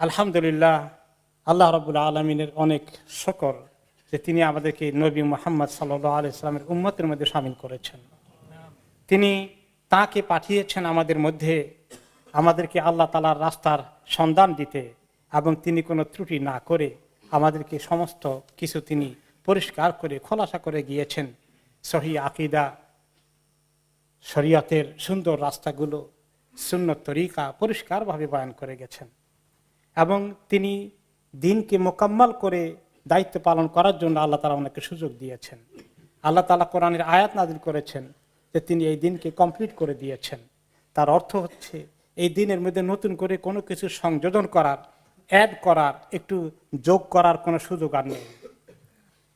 আলহামদুলিল্লাহ, আল্লাহ রাব্বুল আলামিনের অনেক শুকর যে তিনি আমাদেরকে নবী মুহাম্মদ সাল্লাল্লাহু আলাইহি সাল্লামের উম্মতের মধ্যে শামিল করেছেন। তিনি তাকে পাঠিয়েছেন আমাদের মধ্যে আমাদেরকে আল্লাহ তাআলার রাস্তার সন্ধান দিতে, এবং তিনি কোনো ত্রুটি না করে আমাদেরকে সমস্ত কিছু তিনি পরিষ্কার করে খোলাসা করে গিয়েছেন। সহিহ আকীদা, শরীয়তের সুন্দর রাস্তাগুলো, সুন্নত তরিকা পরিষ্কারভাবে বয়ান করে গেছেন, এবং তিনি দিনকে মোকাম্মল করে দায়িত্ব পালন করার জন্য আল্লাহ তাআলা ওনাকে সুযোগ দিয়েছেন। আল্লাহ তাআলা কোরআনের আয়াত নাযিল করেছেন যে তিনি এই দিনকে কমপ্লিট করে দিয়েছেন। তার অর্থ হচ্ছে এই দিনের মধ্যে নতুন করে কোনো কিছু সংযোজন করার, অ্যাড করার, একটু যোগ করার কোনো সুযোগ আর নেই।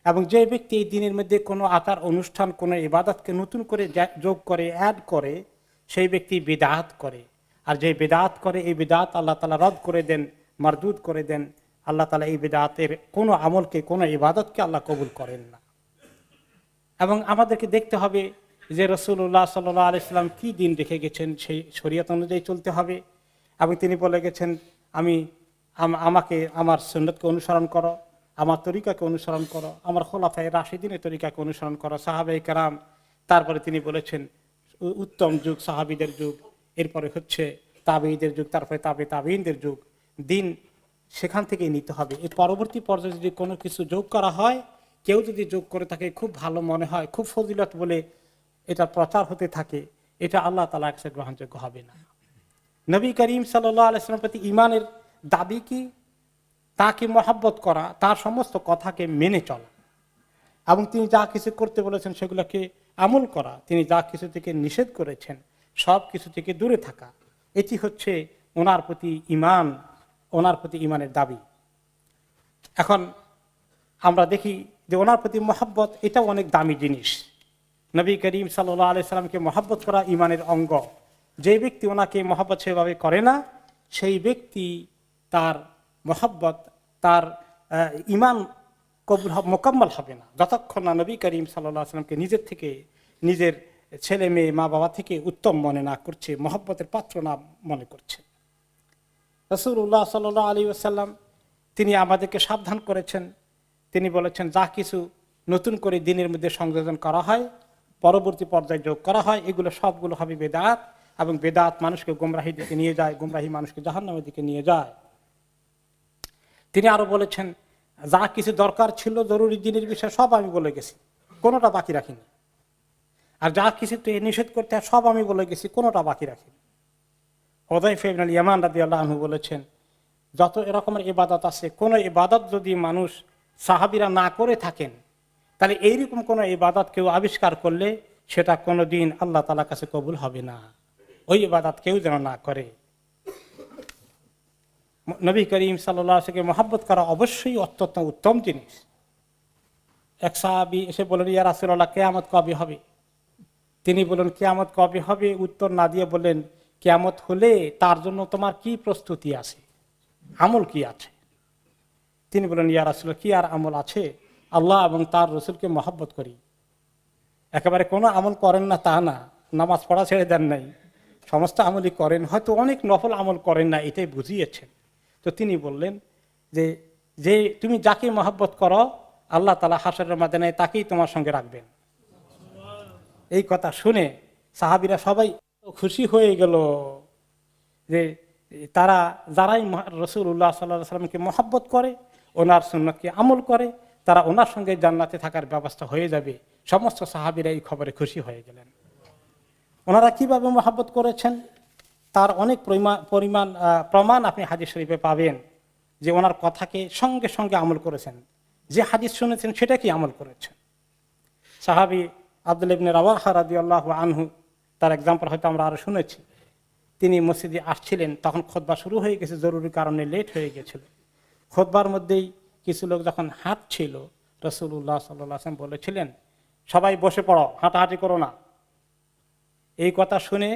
এবং যে ব্যক্তি এই দিনের মধ্যে কোনো আচার অনুষ্ঠান, কোনো ইবাদতকে নতুন করে যোগ করে, অ্যাড করে, সেই ব্যক্তি বিদআত করে। আর যে বিদআত করে, এই বিদআত আল্লাহ তাআলা রদ করে দেন, মারদুদ করে দেন। আল্লাহ তাআলা এই বিদআতের কোনো আমলকে, কোনো ইবাদতকে আল্লাহ কবুল করেন না। এবং আমাদেরকে দেখতে হবে যে রাসূলুল্লাহ সাল্লাল্লাহু আলাইহি সাল্লাম কি দিন রেখে গেছেন, সেই শরীয়ত অনুযায়ী চলতে হবে। এবং তিনি বলে গেছেন, আমাকে আমার সুন্নতকে অনুসরণ করো, আমার তরিকাকে অনুসরণ করো, আমার খোলাফায়ে রাশিদিনের তরিকাকে অনুসরণ করো, সাহাবায়ে কেরাম। তারপরে তিনি বলেছেন উত্তম যুগ সাহাবীদের যুগ, এরপরে হচ্ছে তাবেঈদের যুগ, তারপরে তাবেঈনদের যুগ। দিন সেখান থেকেই নিতে হবে। এর পরবর্তী পর্যায়ে যদি কোনো কিছু যোগ করা হয়, কেউ যদি যোগ করে থাকে, খুব ভালো মনে হয়, খুব ফজিলত বলে এটা প্রচার হতে থাকে, এটা আল্লাহ তাআলার কাছে গ্রহণযোগ্য হবে না। নবী করিম সাল্লাল্লাহু আলাইহি ওয়াসাল্লামের প্রতি ঈমানের দাবি কি? তাকে মহব্বত করা, তার সমস্ত কথাকে মেনে চলা, এবং তিনি যা কিছু করতে বলেছেন সেগুলোকে আমল করা, তিনি যা কিছু থেকে নিষেধ করেছেন সব কিছু থেকে দূরে থাকা। এটি হচ্ছে ওনার প্রতি ঈমান, ওনার প্রতি ঈমানের দাবি। এখন আমরা দেখি যে ওনার প্রতি মহব্বত এটাও অনেক দামি জিনিস। নবী করিম সাল্লাল্লাহু আলাইহি সাল্লামকে মহব্বত করা ঈমানের অঙ্গ। যে ব্যক্তি ওনাকে মহব্বত সেভাবে করে না, সেই ব্যক্তি তার মহব্বত, তার ঈমান কবুল মোকাম্মল হবে না, যতক্ষণ না নবী করিম সাল্লাল্লাহু আলাইহি সাল্লামকে নিজের থেকে, নিজের ছেলে মেয়ে মা বাবা থেকে উত্তম মনে না করছে, মহব্বতের পাত্র না মনে করছে। রাসূলুল্লাহ সাল্লাল্লাহু আলাইহি ওয়াসাল্লাম তিনি আমাদেরকে সাবধান করেছেন। তিনি বলেছেন যা কিছু নতুন করে দিনের মধ্যে সংযোজন করা হয়, পরবর্তী পর্যায়ে যোগ করা হয়, এগুলো সবগুলো হবে বেদাত, এবং বেদাত মানুষকে গোমরাহির দিকে নিয়ে যায়, গোমরাহি মানুষকে জাহান্নামের দিকে নিয়ে যায়। তিনি আরো বলেছেন যা কিছু দরকার ছিল জরুরি দিনের বিষয় সব আমি বলে গেছি, কোনোটা বাকি রাখিনি। আর যা কিছু নিষেধ করতে হয় সব আমি বলে গেছি, কোনোটা বাকি রাখিনি। হুযায়ফা ইবনে ইয়ামান রাদিয়াল্লাহু আনহু বলেছেন, যত এরকমের ইবাদত আছে, কোন ইবাদত যদি মানুষ সাহাবীরা না করে থাকেন, তাহলে এইরকম কোন ইবাদত কেউ আবিষ্কার করলে সেটা কোনোদিন আল্লাহ তাআলার কাছে কবুল হবে না। ওই ইবাদত কেউ যেন না করে। নবী করিম সাল্লাল্লাহু আলাইহি ওয়াসাল্লামকে মহব্বত করা অবশ্যই অত্যন্ত উত্তম জিনিস। এক সাহাবী এসে বললেন, ইয়া রাসূলুল্লাহ, কিয়ামত কবে হবে? তিনি বললেন, কিয়ামত কবে হবে উত্তর না দিয়ে বললেন, কিয়ামত হলে তার জন্য তোমার কি প্রস্তুতি আছে, আমল কি আছে? তিনি বললেন, ইয়া রাসূলুল্লাহ, কি আর আমল আছে, আল্লাহ এবং তার রাসূলকে মহব্বত করি। একেবারে কোনো আমল করেন না তা না, নামাজ পড়া ছেড়ে দেন নাই, সমস্ত আমলই করেন, হয়তো অনেক নফল আমল করেন না, এটাই বুঝিয়েছেন। তো তিনি বললেন যে যে তুমি যাকে মহব্বত করো আল্লাহ তাআলা হাশরের ময়দানে তাকেই তোমার সঙ্গে রাখবেন। এই কথা শুনে সাহাবীরা সবাই খুশি হয়ে গেল যে তারা যারাই রাসূলুল্লাহ সাল্লাল্লাহু আলাইহি ওয়াসাল্লামকে মহব্বত করে, ওনার সুন্নতকে আমল করে, তারা ওনার সঙ্গে জান্নাতে থাকার ব্যবস্থা হয়ে যাবে। সমস্ত সাহাবীরা এই খবরে খুশি হয়ে গেলেন। ওনারা কিভাবে মহব্বত করেছেন তার অনেক প্রমাণ আপনি হাদিস শরীফে পাবেন, যে ওনার কথাকে সঙ্গে সঙ্গে আমল করেছেন, যে হাদিস শুনেছেন সেটাকেই আমল করেছেন। সাহাবী আব্দুল্লাহ ইবনে রাওয়াহা রাদিয়াল্লাহু আনহু, তার এক্সাম্পল হয়তো আমরা আরো শুনেছি। তিনি মসজিদে আসছিলেন, তখন খুতবা শুরু হয়ে গেছে, জরুরি কারণে লেট হয়ে গেছিল। খুতবার মধ্যেই কিছু লোক যখন হাঁটছিল, রাসূলুল্লাহ সাল্লাল্লাহু আলাইহি ওয়াসাল্লাম বলেছিলেন, সবাই বসে পড়ো, হাঁটাহাঁটি করো না। এই কথা শুনে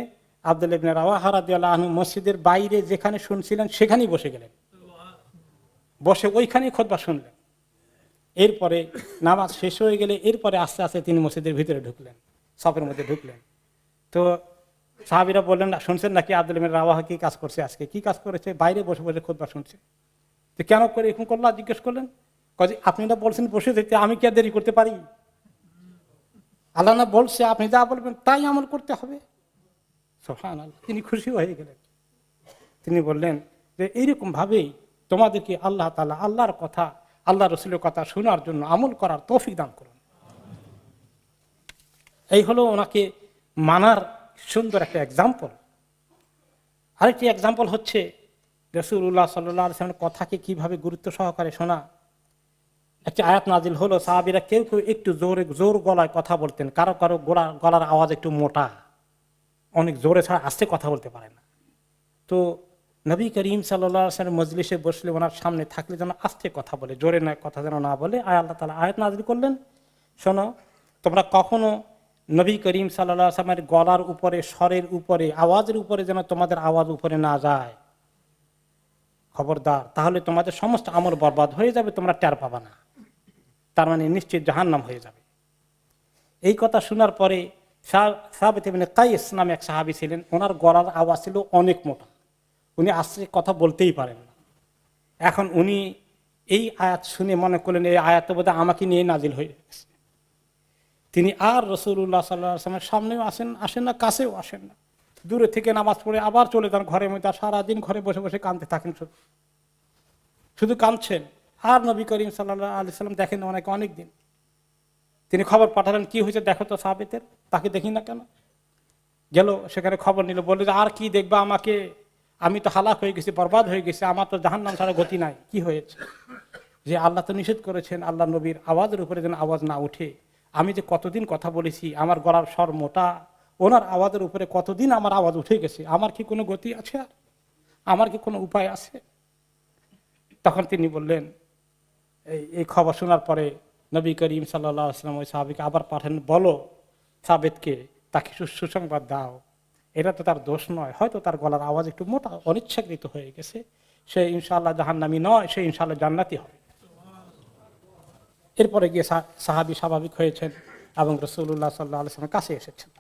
আব্দুল্লাহ ইবনে রাওয়াহা রাদিয়াল্লাহু আনহু মসজিদের বাইরে যেখানে শুনছিলেন সেখানেই বসে গেলেন, বসে ওইখানেই খুতবা শুনলেন। এরপরে নামাজ শেষ হয়ে গেলে এরপরে আস্তে আস্তে তিনি মসজিদের ভিতরে ঢুকলেন, সফের মধ্যে ঢুকলেন। তো সাহাবীরা বললেন, শুনছেন নাকি আব্দুল্লাহ ইবনে রাওয়াহা কি কাজ করছে আজকে? কি কাজ করেছে? বাইরে বসে বসে খুতবা শুনছে। তো কেন করে এরকম করলো? জিজ্ঞেস করলেন। কাজে আপনি না বলছেন বসে যেতে, আমি কি আর দেরি করতে পারি? আল্লাহ না বলছে আপনি যা বলবেন তাই আমল করতে হবে। সুবহানাল্লাহ, তিনি খুশি হয়ে গেলেন। তিনি বললেন যে এইরকম ভাবেই তোমাদেরকে আল্লাহ তাআলা আল্লাহর কথা, আল্লাহ রসুলের কথা শোনার জন্য আমল করার তৌফিক দান করুন। এই হলো ওনাকে মানার সুন্দর একটা এক্সাম্পল। আরেকটি এক্সাম্পল হচ্ছে রাসূলুল্লাহ সাল্লাল্লাহু আলাইহি ওয়াসাল্লামের কথাকে কিভাবে গুরুত্ব সহকারে শোনা। একটি আয়াত নাজিল হলো, সাহাবীরা কেউ কেউ একটু জোর গলায় কথা বলতেন, কারো কারো গলার আওয়াজ একটু মোটা, অনেক জোরে ছাড়া আস্তে কথা বলতে পারে না। তো নবী করিম সাল্লাল্লাহু আলাইহি ওয়াসাল্লাম মজলিসে বসলে ওনার সামনে থাকলে যেন আস্তে কথা বলে, জোরে না কথা যেন না বলে। আল্লাহ তাআলা আয়াত নাজিল করলেন, শোনো তোমরা কখনো নবী করিম সাল্লাল্লাহু আলাইহি ওয়াসাল্লামের গলার উপরে, স্বরের উপরে, আওয়াজের উপরে যেন তোমাদের আওয়াজ উপরে না যায়, খবরদার, তাহলে তোমাদের সমস্ত আমল বরবাদ হয়ে যাবে, তোমরা টের পাবা না, তার মানে নিশ্চিত জাহান্নাম হয়ে যাবে। এই কথা শোনার পরে সাবিত ইবনে কাইস নামে এক সাহাবী ছিলেন, ওনার গলার আওয়াজ ছিল অনেক মোটা, উনি আস্তে কথা বলতেই পারেন না। এখন উনি এই আয়াত শুনে মনে করলেন এই আয়াত বোধহয় আমাকে নিয়ে নাজিল হয়ে গেছে। তিনি আর রাসূলুল্লাহ সাল্লাল্লাহু আলাইহি ওয়াসাল্লামের সামনেও আসেন না, কাছেও আসেন না, দূরে থেকে নামাজ পড়ে আবার চলে যান ঘরের মধ্যে। সারাদিন ঘরে বসে বসে কাঁদতে থাকেন, শুধু কাঁদছেন। আর নবী করিম সাল্লাল্লাহু আলাইহি ওয়াসাল্লাম দেখেন অনেক দিন। তিনি খবর পাঠালেন, কি হয়েছে দেখো তো সাহাবীদের, তাকে দেখি না কেন। গেল, সেখানে খবর নিল, বলল যে আর কি দেখবা আমাকে, আমি তো হালাক হয়ে গেছি, বরবাদ হয়ে গেছি, আমার তো জাহান্নাম ছাড়া গতি নাই। কি হয়েছে? যে আল্লাহ তো নিষেধ করেছেন আল্লাহ নবীর আওয়াজের উপরে যেন আওয়াজ না উঠে। আমি যে কতদিন কথা বলেছি, আমার গলার স্বর মোটা, ওনার আওয়াজের উপরে কতদিন আমার আওয়াজ উঠে গেছে, আমার কি কোনো গতি আছে? আর আমার কি কোনো উপায় আছে? তখন তিনি বললেন, এই খবর শোনার পরে নবী করিম সাল্লাল্লাহু আলাইহি ওয়াসাল্লাম ওই সাহাবীকে আবার পাঠান, বলো সাবেতকে, তাকে সুসংবাদ দাও, এটা তো তার দোষ নয়, হয়তো তার গলার আওয়াজ একটু মোটা, অনিচ্ছাকৃত হয়ে গেছে, সে ইনশাআল্লাহ জাহান্নামী নয়, সে ইনশাআল্লাহ জান্নাতি হবে। এরপরে গিয়ে সাহাবী স্বাভাবিক হয়েছেন এবং রাসূলুল্লাহ সাল্লাল্লাহু আলাইহি ওয়াসাল্লামের কাছে এসেছেন।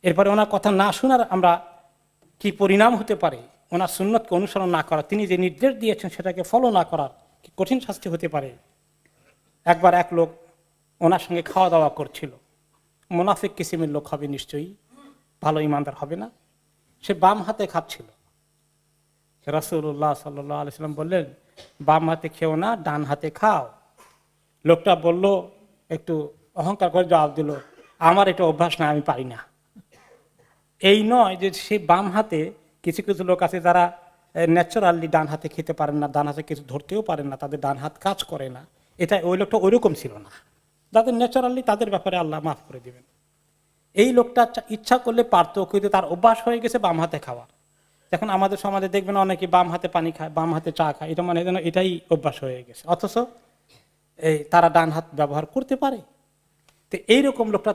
এরপরে ওনার কথা না শোনার আমরা কি পরিণাম হতে পারে, ওনার সুন্নতকে অনুসরণ না করা, তিনি যে নির্দেশ দিয়েছেন সেটাকে ফলো না করার কি কঠিন শাস্তি হতে পারে। একবার এক লোক ওনার সঙ্গে খাওয়া দাওয়া করছিল, মুনাফিক কিসিমের লোক হবে নিশ্চয়ই, ভালো ইমানদার হবে না। সে বাম হাতে খাচ্ছিল। রাসূলুল্লাহ সাল্লাল্লাহু আলাইহি ওয়াসাল্লাম বললেন, বাম হাতে খেও না, ডান হাতে খাও। লোকটা বলল, একটু অহংকার করে জবাব দিল, আমার এটা অভ্যাস না, আমি পারি না। এই নয় যে সে বাম হাতে, কিছু কিছু লোক আছে যারা ন্যাচারালি ডান হাতে খেতে পারেন না, ডান হাতে কিছু ধরতেও পারেন না, তাদের ডান হাত কাজ করে না, এটা ওই লোকটা ওইরকম ছিল না। যাদের ন্যাচারালি, তাদের ব্যাপারে আল্লাহ মাফ করে দিবেন। এই লোকটা ইচ্ছা করলে পারতো, কিন্তু তার অভ্যাস হয়ে গেছে বাম হাতে খাওয়ার। এখন আমাদের সমাজে দেখবেন অনেকে বাম হাতে পানি খায়, বাম হাতে চা খায়, এটা মানে যেন এটাই অভ্যাস হয়ে গেছে, অথচ তারা ডান হাত ব্যবহার করতে পারে। তো এইরকম লোকটা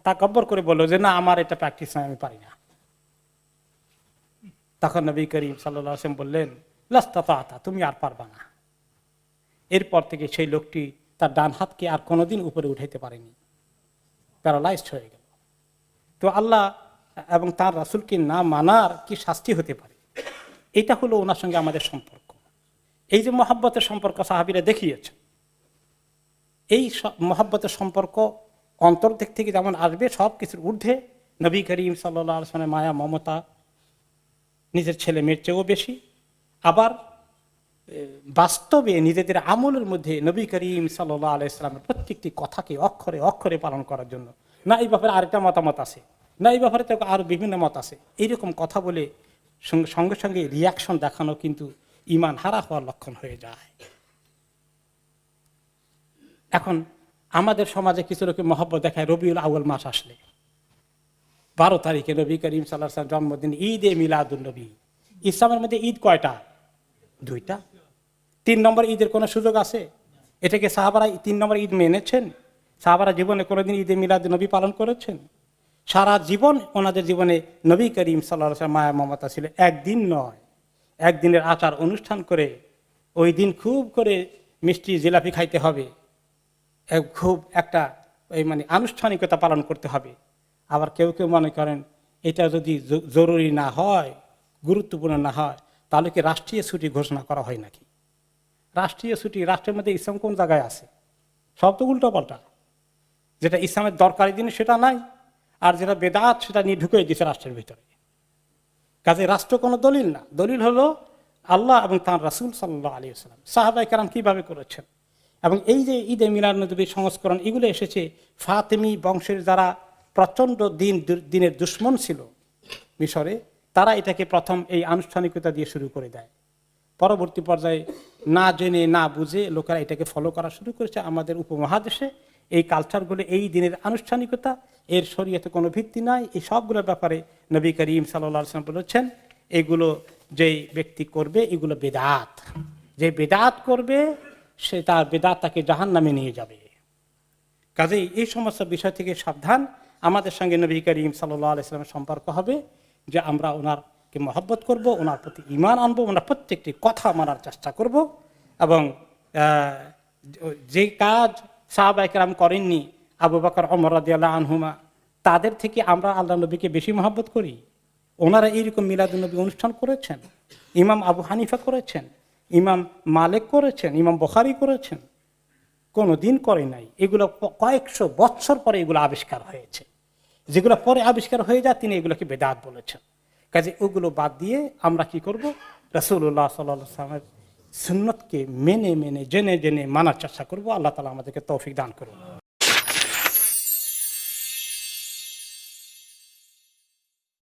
তাকাব্বর করে বললো যে না, আমার এটা প্র্যাকটিস নয়, আমি পারি না। তখন নবী করিম সাল্লাল্লাহু আলাইহি ওয়াসাল্লাম বললেন, লাস্তাতা, তুমি আর পারবা না। এরপর থেকে সেই লোকটি তার ডান হাতকে আর কোনোদিন উপরে উঠাইতে পারেনি, প্যারালাইজড হয়ে গেল। তো আল্লাহ এবং তার রাসূলকে না মানার কি শাস্তি হতে পারে, এটা হলো ওনার সঙ্গে আমাদের সম্পর্ক। এই যে মহব্বতের সম্পর্ক সাহাবীরা দেখিয়েছে, এই মহব্বতের সম্পর্ক অন্তর দিক থেকে যেমন আসবে, সব কিছুর ঊর্ধ্বে নবী করিম সাল্লাল্লাহু আলাইহি ওয়াসাল্লামের মায়া মমতা নিজের ছেলে মেয়ের চেয়েও বেশি। আবার বাস্তবে নিজেদের আমলের মধ্যে নবী করিম সাল্লাল্লাহু আলাইহি ওয়াসাল্লামের প্রত্যেকটি কথাকে অক্ষরে অক্ষরে পালন করার জন্য, না এই ব্যাপারে আরেকটা মতামত আছে, না এই ব্যাপারে তো আরো বিভিন্ন মত আছে, এইরকম কথা বলে সঙ্গে সঙ্গে রিয়াকশন দেখানো কিন্তু ঈমান হারা হওয়ার লক্ষণ হয়ে যায়। এখন আমাদের সমাজে কিছু লোকে মহব্বত দেখায় রবিউল আউয়াল মাস আসলে, 12 তারিখে নবী করিম সাল্লাল্লাহু আলাইহি ওয়াসাল্লাম জন্মদিন, ঈদে মিলাদুন নবী। ইসলামের মধ্যে ঈদ কয়টা? 2টা। 3 নম্বর ঈদের কোনো সুযোগ আছে? এটাকে সাহাবারা 3 নম্বর ঈদ মেনেছেন? সাহাবারা জীবনে কোনোদিন ঈদে মিলাদুন নবী পালন করেছেন? সারা জীবন ওনাদের জীবনে নবী করিম সাল্লাল্লাহু আলাইহি ওয়াসাল্লাম মায়া মমতা ছিল, একদিন নয়, একদিনের আচার অনুষ্ঠান করে ওই দিন খুব করে মিষ্টি জিলাপি খাইতে হবে, খুব একটা মানে আনুষ্ঠানিকতা পালন করতে হবে। আবার কেউ কেউ মনে করেন এটা যদি জরুরি না হয়, গুরুত্বপূর্ণ না হয়, তাহলে কি রাষ্ট্রীয় ছুটি ঘোষণা করা হয় নাকি? রাষ্ট্রীয় ছুটি, রাষ্ট্রের মধ্যে ইসলাম কোন জায়গায় আছে? সব তো উল্টো পাল্টা। যেটা ইসলামের দরকারি জিনিস সেটা নাই, আর যেটা বেদাত সেটা নিয়ে ঢুকে দিয়েছে রাষ্ট্রের ভিতরে। কাজে রাষ্ট্র কোনো দলিল না, দলিল হলো আল্লাহ এবং তাঁর রাসূল সাল্লাল্লাহু আলাইহি ওয়াসাল্লাম, সাহাবায়ে কেরাম কিভাবে করেছেন। এবং এই যে ঈদে মিলাদুন্নবীর সংস্করণ, এগুলো এসেছে ফাতেমি বংশের যারা প্রচণ্ড দিনের দুশ্মন ছিল মিশরে, তারা এটাকে প্রথম এই আনুষ্ঠানিকতা দিয়ে শুরু করে দেয়। পরবর্তী পর্যায়ে না জেনে না বুঝে লোকেরা এটাকে ফলো করা শুরু করেছে। আমাদের উপমহাদেশে এই কালচারগুলো, এই দিনের আনুষ্ঠানিকতা, এর শরীয়তে কোনো ভিত্তি নাই। এই সবগুলোর ব্যাপারে নবী করিম সাল্লাল্লাহু আলাইহি ওয়াসাল্লাম বলেছেন, এগুলো যেই ব্যক্তি করবে এগুলো বেদাত, যে বেদাত করবে সে তার বেদাত তাকে জাহান্নামে নিয়ে যাবে। কাজেই এই সমস্ত বিষয় থেকে সাবধান। আমাদের সঙ্গে নবী করিম সাল্লাল্লাহু আলাইহি ওয়াসাল্লামের সম্পর্ক হবে যে আমরা ওনারকে মহব্বত করব, ওনার প্রতি ঈমান আনবো, ওনার প্রত্যেকটি কথা মানার চেষ্টা করব। এবং যে কাজ সাহাবায়ে কেরাম করেননি, আবু বকর ওমর রাদিয়াল্লাহু আনহুমা, তাদের থেকে আমরা আল্লাহ নবীকে বেশি মহব্বত করি। ওনারা এইরকম মিলাদুন্নবী অনুষ্ঠান করেছেন, ইমাম আবু হানিফা করেছেন, ইমাম মালিক করেছেন, ইমাম বুখারী করেছেন, কোনো দিন করে নাই। এগুলো কয়েকশো বৎসর পরে এগুলো আবিষ্কার হয়েছে। যেগুলো পরে আবিষ্কার হয়ে যায় তিনি এগুলোকে বেদাত বলেছেন। কাজে ওগুলো বাদ দিয়ে আমরা কি করব? রাসূলুল্লাহ সাল্লাল্লাহু আলাইহি ওয়াসাল্লামের সুন্নতকে মেনে মেনে জেনে জেনে মানার চেষ্টা করব। আল্লাহ তাআলা আমাদেরকে তৌফিক দান করুন।